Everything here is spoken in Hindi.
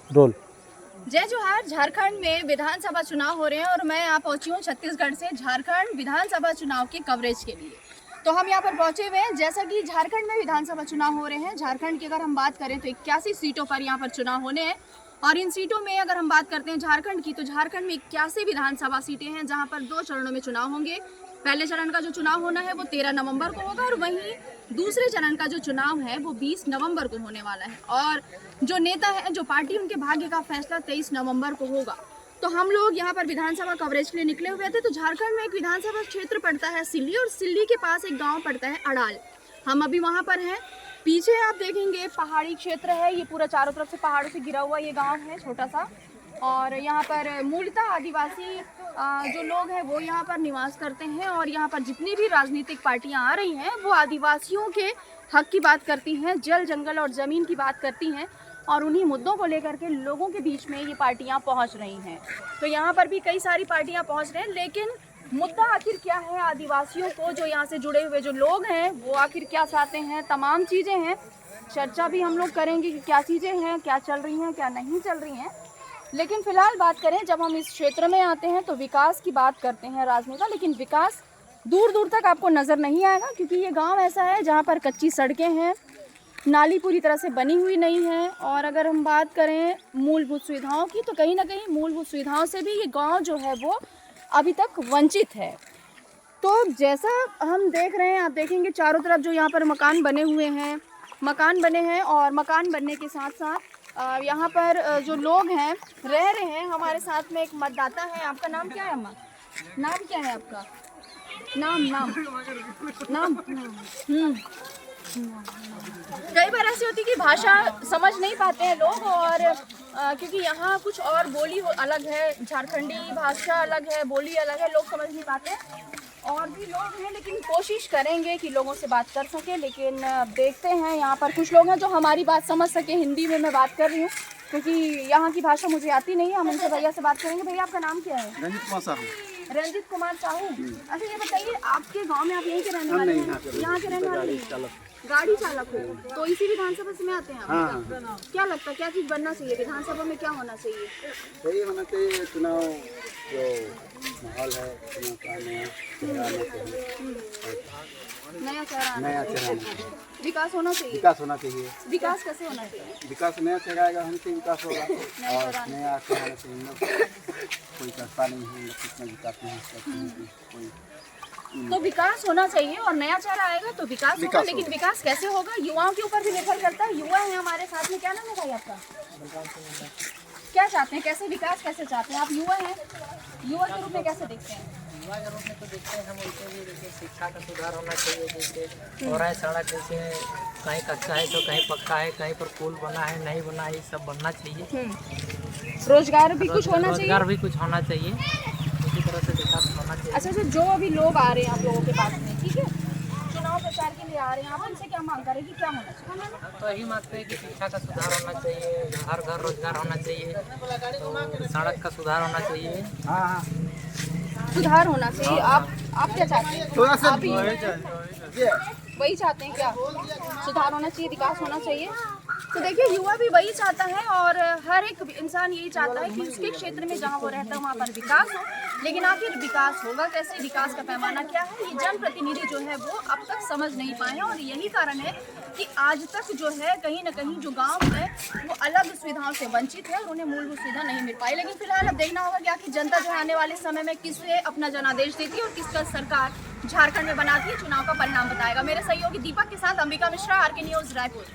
रोल। जय जोहार। झारखंड में विधानसभा चुनाव हो रहे हैं और मैं यहाँ पहुंची हूँ छत्तीसगढ़ से झारखंड विधानसभा चुनाव के कवरेज के लिए। तो हम यहाँ पर पहुंचे हुए हैं। जैसा कि झारखंड में विधानसभा चुनाव हो रहे हैं, झारखंड की अगर हम बात करें तो 81 सीटों पर यहाँ पर चुनाव होने हैं। और इन सीटों में अगर हम बात करते हैं झारखंड की, तो झारखंड में 81 विधानसभा सीटें हैं जहाँ पर 2 चरणों में चुनाव होंगे। पहले चरण का जो चुनाव होना है वो 13 नवंबर को होगा और वहीं दूसरे चरण का जो चुनाव है वो 20 नवंबर को होने वाला है। और जो नेता है, जो पार्टी, उनके भाग्य का फैसला 23 नवंबर को होगा। तो हम लोग यहाँ पर विधानसभा कवरेज के लिए निकले हुए थे। तो झारखंड में एक विधानसभा क्षेत्र पड़ता है सिल्ली, और सिल्ली के पास एक गाँव पड़ता है अड़ाल। हम अभी वहाँ पर हैं। पीछे आप देखेंगे पहाड़ी क्षेत्र है, ये पूरा चारों तरफ से पहाड़ों से घिरा हुआ ये गाँव है छोटा सा। और यहाँ पर मूलतः आदिवासी जो लोग हैं वो यहाँ पर निवास करते हैं। और यहाँ पर जितनी भी राजनीतिक पार्टियाँ आ रही हैं वो आदिवासियों के हक की बात करती हैं, जल जंगल और ज़मीन की बात करती हैं, और उन्हीं मुद्दों को लेकर के लोगों के बीच में ये पार्टियाँ पहुँच रही हैं। तो यहाँ पर भी कई सारी पार्टियाँ पहुँच रहे हैं, लेकिन मुद्दा आखिर क्या है? आदिवासियों को, जो यहाँ से जुड़े हुए जो लोग हैं, वो आखिर क्या चाहते हैं? तमाम चीज़ें हैं। चर्चा भी हम लोग करेंगे कि क्या चीज़ें हैं, क्या चल रही हैं, क्या नहीं चल रही हैं। लेकिन फिलहाल बात करें, जब हम इस क्षेत्र में आते हैं तो विकास की बात करते हैं राजनेता, लेकिन विकास दूर दूर तक आपको नज़र नहीं आएगा, क्योंकि ये गांव ऐसा है जहां पर कच्ची सड़कें हैं, नाली पूरी तरह से बनी हुई नहीं है। और अगर हम बात करें मूलभूत सुविधाओं की, तो कहीं ना कहीं मूलभूत सुविधाओं से भी ये गाँव जो है वो अभी तक वंचित है। तो जैसा हम देख रहे हैं, आप देखेंगे चारों तरफ जो यहाँ पर मकान बने हुए हैं, मकान बने हैं, और मकान बनने के साथ साथ यहाँ पर जो लोग हैं रह रहे हैं। हमारे साथ में एक मतदाता है। आपका नाम क्या है अम्मा? नाम क्या है आपका? नाम नाम नाम कई बार ऐसी होती है कि भाषा समझ नहीं पाते हैं लोग, और क्योंकि यहाँ कुछ और बोली अलग है, झारखंडी भाषा अलग है, बोली अलग है, लोग समझ नहीं पाते हैं। और भी लोग हैं, लेकिन कोशिश करेंगे कि लोगों से बात कर सके। लेकिन देखते हैं, यहाँ पर कुछ लोग हैं जो हमारी बात समझ सके। हिंदी में मैं बात कर रही हूँ क्योंकि यहाँ की भाषा मुझे आती नहीं है। हम उनसे भैया से बात करेंगे। भैया आपका नाम क्या है? रंजित कुमार साहू। रंजित कुमार साहू। अच्छा, ये बताइए, आपके गाँव में आप यहीं के रहने वाले हैं? यहाँ के रहने वाले हैं? गाड़ी चालक हो, तो इसी विधानसभा से में आते हैं आप? हाँ। क्या लगता है क्या चीज़ बनना चाहिए विधानसभा में? क्या होना चाहिए? सही होना चाहिए। चुनाव जो माहौल है, चुनाव का नया चेहरा आना चाहिए। नया चेहरा आना चाहिए। विकास होना चाहिए। विकास होना चाहिए। विकास कैसे होना चाहिए? विकास नया चेहरा आएगा, हमसे विकास होगा। और नया चेहरा आना चाहिए। कोई करता नहीं है, कितना विकास नहीं है कोई। तो विकास होना चाहिए और नया चेहरा आएगा तो विकास होगा। लेकिन विकास कैसे होगा? युवाओं के ऊपर भी निर्भर करता है। युवा है हमारे साथ में। क्या नाम है भाई आपका? क्या चाहते हैं? कैसे विकास कैसे चाहते हैं? आप युवा हैं, युवा के रूप में कैसे देखते हैं? युवा के रूप में तो देखते हैं हम उनके भी, जैसे शिक्षा का सुधार होना चाहिए। जैसे हो रहा है सड़क, जैसे कहीं कच्चा है तो कहीं पक्का है, कहीं पर पुल बना है, नहीं बना है, ये सब बनना चाहिए। रोजगार भी कुछ होना चाहिए। रोजगार भी कुछ होना चाहिए। इसी तरह से विकास होना चाहिए। अच्छा, तो जो अभी लोग आ रहे हैं आप लोगों के पास में, ठीक है, चुनाव प्रचार के लिए आ रहे हैं, आप उनसे क्या मांग करें कि क्या होना चाहिए? तो यही मानते हैं कि शिक्षा का सुधार होना चाहिए, हर घर रोजगार होना चाहिए, तो सड़क का सुधार होना चाहिए। हाँ, सुधार होना चाहिए। आप क्या चाहते हैं? थोड़ा सा आप ही वही चाहते हैं क्या? सुधार होना चाहिए, विकास होना चाहिए। तो देखिए, युवा भी वही चाहता है और हर एक इंसान यही चाहता है कि उसके क्षेत्र में जहाँ वो रहता है वहाँ पर विकास हो। लेकिन आखिर विकास होगा कैसे? विकास का पैमाना क्या है? ये जनप्रतिनिधि जो है वो अब तक समझ नहीं पाए हैं। और यही कारण है कि आज तक जो है कहीं ना कहीं जो गांव है वो अलग सुविधाओं से वंचित है और उन्हें मूलभूत सुविधा नहीं मिल पाई। लेकिन फिलहाल अब देखना होगा कि आखिर जनता जो है आने वाले समय में किससे अपना जनादेश देती है और किसका सरकार झारखंड में बनाती है। चुनाव का परिणाम बताएगा। मेरे सहयोगी दीपक के साथ अंबिका मिश्रा, आरके न्यूज़, रायपुर।